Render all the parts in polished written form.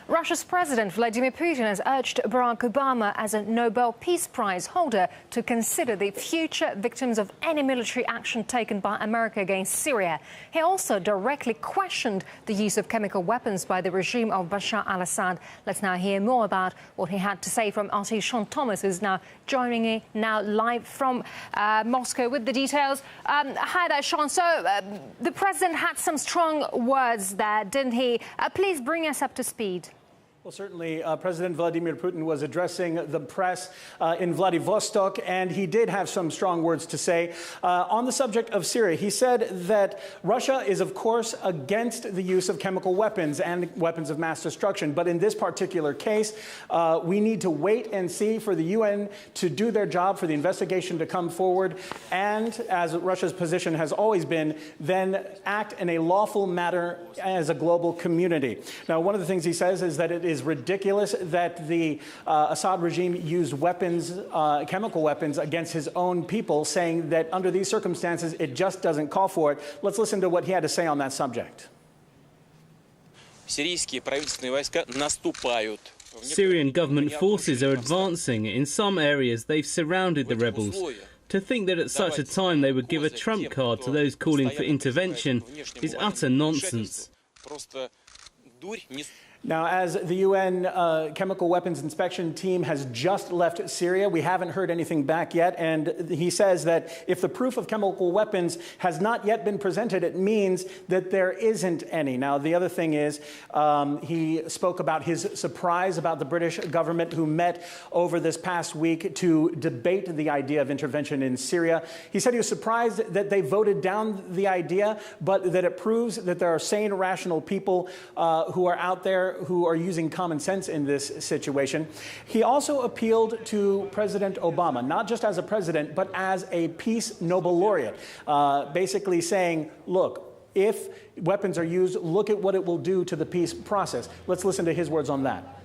Russia's President Vladimir Putin has urged Barack Obama, as a Nobel Peace Prize holder, to consider the future victims of any military action taken by America against Syria. He also directly questioned the use of chemical weapons by the regime of Bashar al-Assad. Let's now hear more about what he had to say from RT's Sean Thomas, who's now joining me live from Moscow with the details. Hi there, Sean. So the president had some strong words there, didn't he? Please bring us up to speed. Well, certainly, President Vladimir Putin was addressing the press in Vladivostok, and he did have some strong words to say on the subject of Syria. He said that Russia is, of course, against the use of chemical weapons and weapons of mass destruction. But in this particular case, we need to wait and see for the UN to do their job, for the investigation to come forward, and, as Russia's position has always been, then act in a lawful manner as a global community. Now, one of the things he says is that it is ridiculous that the Assad regime used weapons, chemical weapons, against his own people, saying that under these circumstances it just doesn't call for it. Let's listen to what he had to say on that subject. Syrian government forces are advancing. In some areas they've surrounded the rebels. To think that at such a time they would give a trump card to those calling for intervention is utter nonsense. Now, as the UN chemical weapons inspection team has just left Syria, we haven't heard anything back yet, and he says that if the proof of chemical weapons has not yet been presented, it means that there isn't any. Now, the other thing is, he spoke about his surprise about the British government, who met over this past week to debate the idea of intervention in Syria. He said he was surprised that they voted down the idea, but that it proves that there are sane, rational people who are out there who are using common sense in this situation. He also appealed to President Obama, not just as a president, but as a Peace Nobel laureate, basically saying, look, if weapons are used, look at what it will do to the peace process. Let's listen to his words on that.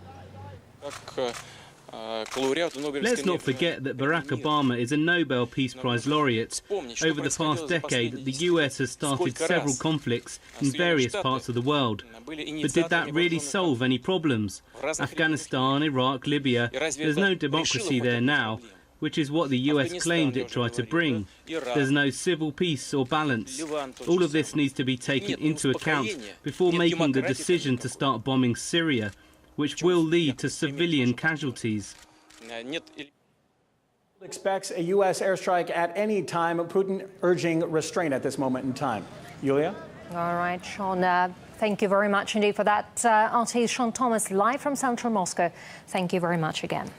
Let's not forget that Barack Obama is a Nobel Peace Prize laureate. Over the past decade, the US has started several conflicts in various parts of the world. But did that really solve any problems? Afghanistan, Iraq, Libya, there's no democracy there now, which is what the US claimed it tried to bring. There's no civil peace or balance. All of this needs to be taken into account before making the decision to start bombing Syria, which will lead to civilian casualties. Expects a U.S. airstrike at any time, Putin urging restraint at this moment in time. Yulia? All right, Sean, thank you very much indeed for that. RT's Sean Thomas, live from central Moscow. Thank you very much again.